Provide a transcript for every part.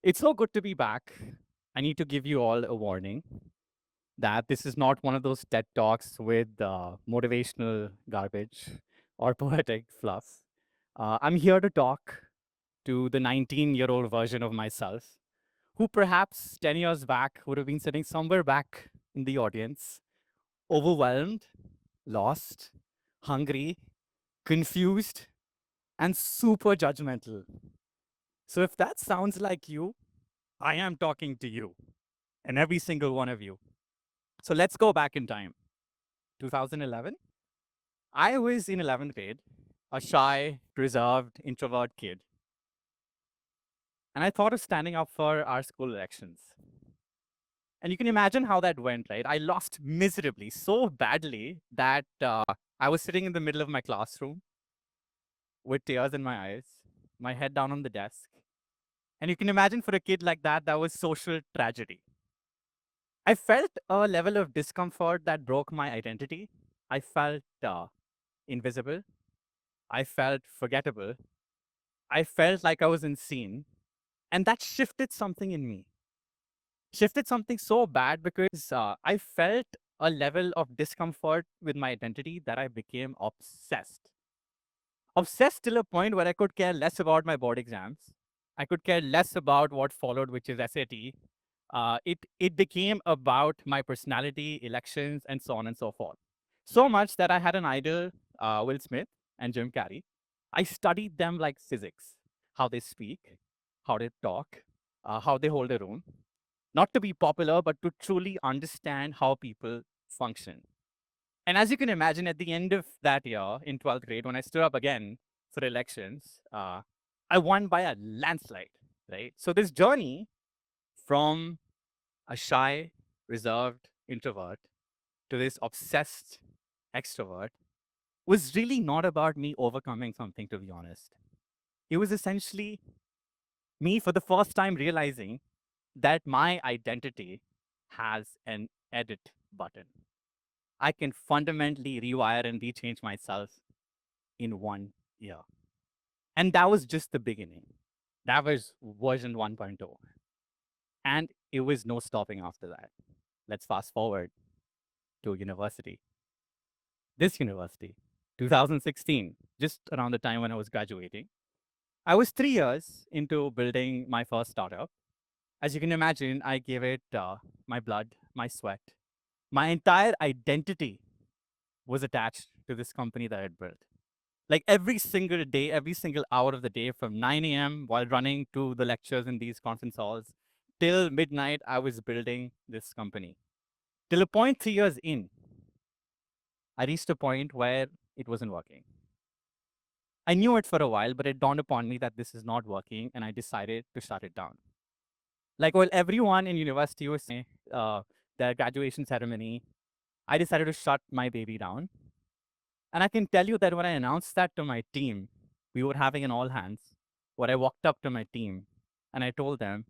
It's so good to be back. I need to give you all a warning that this is not one of those TED Talks with motivational garbage or poetic fluff. I'm here to talk to the 19-year-old version of myself who perhaps 10 years back would have been sitting somewhere back in the audience, overwhelmed, lost, hungry, confused, and super judgmental. So if that sounds like you, I am talking to you and every single one of you. So let's go back in time. 2011, I was in 11th grade, a shy, reserved, introvert kid. And I thought of standing up for our school elections. And you can imagine how that went, right? I lost miserably, so badly that I was sitting in the middle of my classroom with tears in my eyes, my head down on the desk. And you can imagine for a kid like that, that was social tragedy. I felt a level of discomfort that broke my identity. I felt invisible. I felt forgettable. I felt like I was unseen. And that shifted something in me. Shifted something so bad because I felt a level of discomfort with my identity that I became obsessed. Obsessed till a point where I could care less about my board exams. I could care less about what followed, which is SAT. It became about my personality, elections, and so on and so forth. So much that I had an idol, Will Smith and Jim Carrey. I studied them like physics, how they speak, how they talk, how they hold their own. Not to be popular, but to truly understand how people function. And as you can imagine, at the end of that year in 12th grade, when I stood up again for elections, I won by a landslide, right? So this journey from a shy, reserved introvert to this obsessed extrovert was really not about me overcoming something, to be honest. It was essentially me for the first time realizing that my identity has an edit button. I can fundamentally rewire and rechange myself in 1 year. And that was just the beginning. That was version 1.0. And it was no stopping after that. Let's fast forward to university. This university, 2016, just around the time when I was graduating. I was 3 years into building my first startup. As you can imagine, I gave it my blood, my sweat. My entire identity was attached to this company that I'd built. Like every single day, every single hour of the day from 9 a.m. while running to the lectures in these conference halls till midnight, I was building this company. Till a point 3 years in, I reached a point where it wasn't working. I knew it for a while, but it dawned upon me that this is not working, and I decided to shut it down. Like while everyone in university was saying their graduation ceremony, I decided to shut my baby down. And I can tell you that when I announced that to my team, we were having an all hands, where I walked up to my team and I told them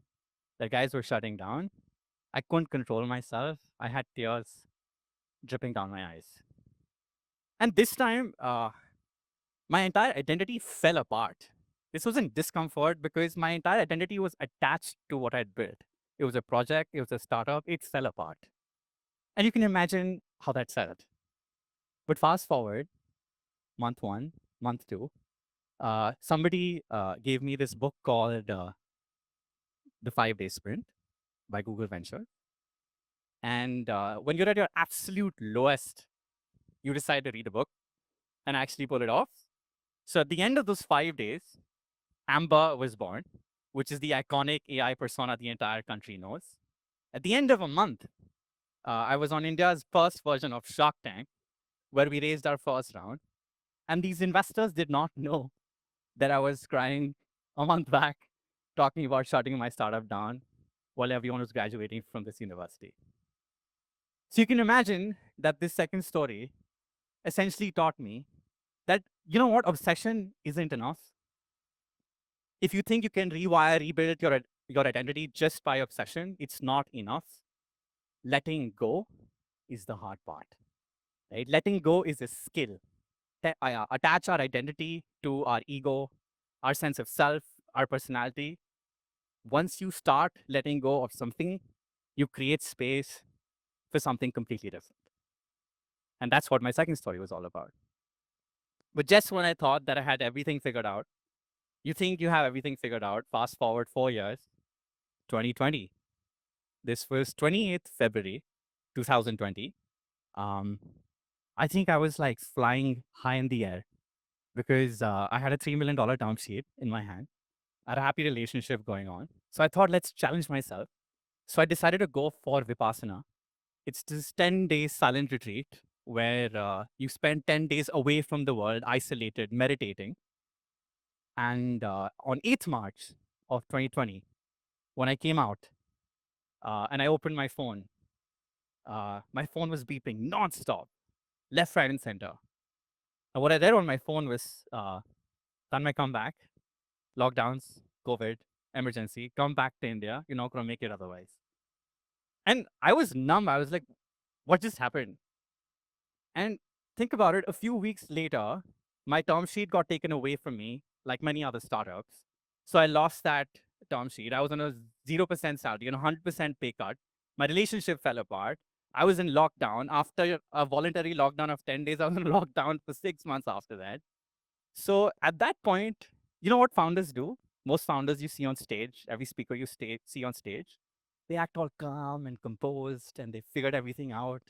that guys were shutting down. I couldn't control myself. I had tears dripping down my eyes. And this time, my entire identity fell apart. This wasn't discomfort because my entire identity was attached to what I'd built. It was a project, it was a startup, it fell apart. And you can imagine how that felt. But fast forward, month one, month two, somebody gave me this book called The 5 Day Sprint by Google Venture. And when you're at your absolute lowest, you decide to read a book and actually pull it off. So at the end of those 5 days, Amber was born, which is the iconic AI persona the entire country knows. At the end of a month, I was on India's first version of Shark Tank, where we raised our first round. And these investors did not know that I was crying a month back, talking about shutting my startup down while everyone was graduating from this university. So you can imagine that this second story essentially taught me that, you know what, obsession isn't enough. If you think you can rewire, rebuild your identity just by obsession, it's not enough. Letting go is the hard part, right? Letting go is a skill. Attach our identity to our ego, our sense of self, our personality. once you start letting go of something, you create space for something completely different. And that's what my second story was all about. But just when I thought that I had everything figured out, you think you have everything figured out, fast forward 4 years, 2020. This was 28th February, 2020. Um, I think I was like flying high in the air because I had a $3 million term sheet in my hand. I had a happy relationship going on. So I thought, let's challenge myself. So I decided to go for Vipassana. It's this 10 day silent retreat where you spend 10 days away from the world, isolated, meditating. And on 8th March of 2020, when I came out and I opened my phone was beeping nonstop, left, right, and center. And what I read on my phone was, Tanmaya, come back, lockdowns, COVID, emergency, come back to India. You're not going to make it otherwise. And I was numb. I was like, what just happened? And think about it, a few weeks later, my term sheet got taken away from me, like many other startups. So I lost that term sheet. I was on a 0% salary, 100% pay cut. My relationship fell apart. I was in lockdown. After a voluntary lockdown of 10 days, I was in lockdown for 6 months after that. So at that point, you know what founders do? Most founders you see on stage, every speaker you see on stage, they act all calm and composed and they figured everything out.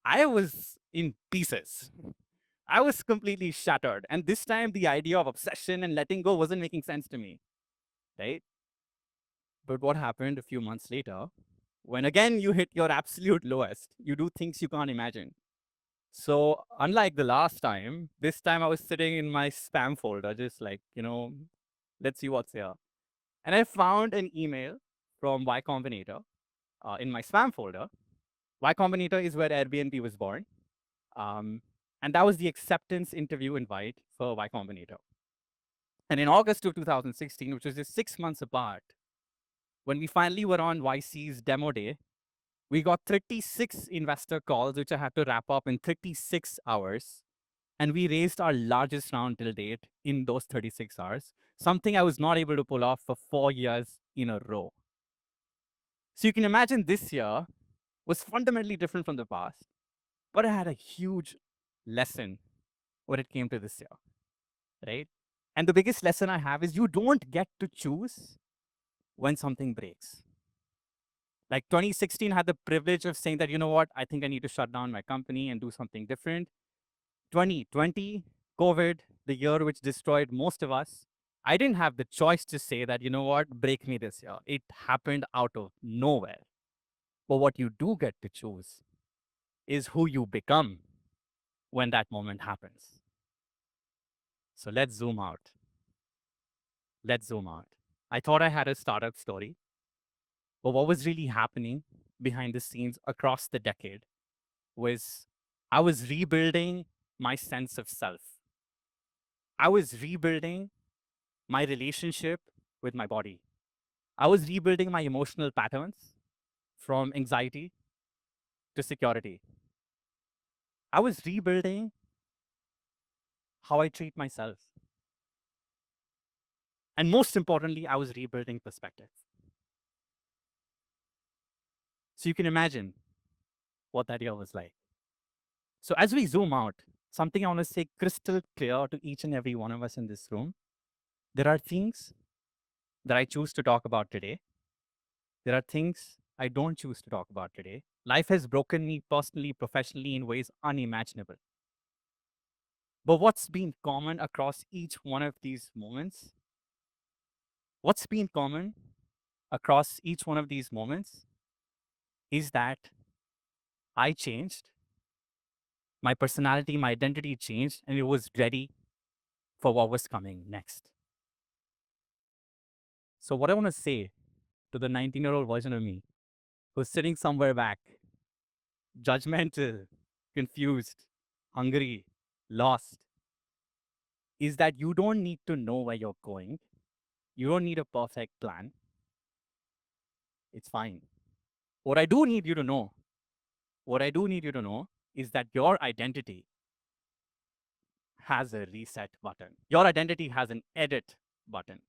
I was in pieces. I was completely shattered. And this time, the idea of obsession and letting go wasn't making sense to me, right? But what happened a few months later, when again you hit your absolute lowest, you do things you can't imagine. So, unlike the last time, this time I was sitting in my spam folder, just like, let's see what's here. And I found an email from Y Combinator in my spam folder. Y Combinator is where Airbnb was born. Um, and that was the acceptance interview invite for Y Combinator. And in August of 2016, which was just 6 months apart, when we finally were on YC's demo day, we got 36 investor calls, which I had to wrap up in 36 hours. And we raised our largest round till date in those 36 hours, something I was not able to pull off for 4 years in a row. So you can imagine this year was fundamentally different from the past, but I had a huge lesson when it came to this year, right? And the biggest lesson I have is you don't get to choose when something breaks. Like 2016 had the privilege of saying that, you know what, I think I need to shut down my company and do something different. 2020, COVID, the year which destroyed most of us, I didn't have the choice to say that, you know what, break me this year. It happened out of nowhere. But what you do get to choose is who you become when that moment happens. So let's zoom out. Let's zoom out. I thought I had a startup story, but what was really happening behind the scenes across the decade was I was rebuilding my sense of self. I was rebuilding my relationship with my body. I was rebuilding my emotional patterns from anxiety to security. I was rebuilding how I treat myself. And most importantly, I was rebuilding perspective. So you can imagine what that year was like. So as we zoom out, something I want to say crystal clear to each and every one of us in this room, there are things that I choose to talk about today. There are things I don't choose to talk about today. Life has broken me personally, professionally in ways unimaginable. But what's been common across each one of these moments? What's been common across each one of these moments is that I changed, my personality, my identity changed, and it was ready for what was coming next. So, what I want to say to the 19-year-old version of me who's sitting somewhere back, judgmental, confused, hungry, lost, is that you don't need to know where you're going. You don't need a perfect plan. It's fine. What I do need you to know, what I do need you to know is that your identity has a reset button. Your identity has an edit button.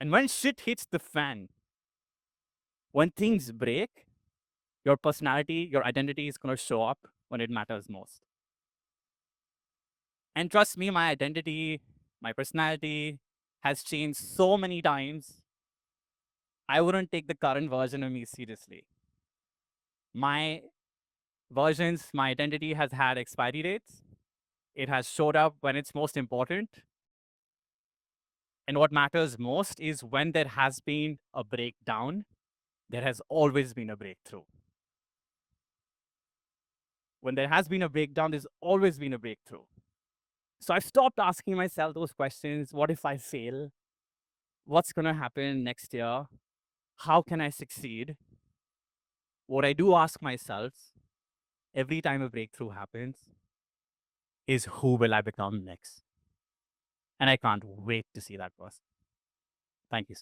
And when shit hits the fan, when things break, your personality, your identity is going to show up when it matters most. And trust me, my identity, my personality has changed so many times. I wouldn't take the current version of me seriously. My versions, my identity has had expiry dates. It has showed up when it's most important. And what matters most is when there has been a breakdown, there has always been a breakthrough. When there has been a breakdown, there's always been a breakthrough. So I've stopped asking myself those questions. What if I fail? What's going to happen next year? How can I succeed? What I do ask myself every time a breakthrough happens is who will I become next? And I can't wait to see that person. Thank you.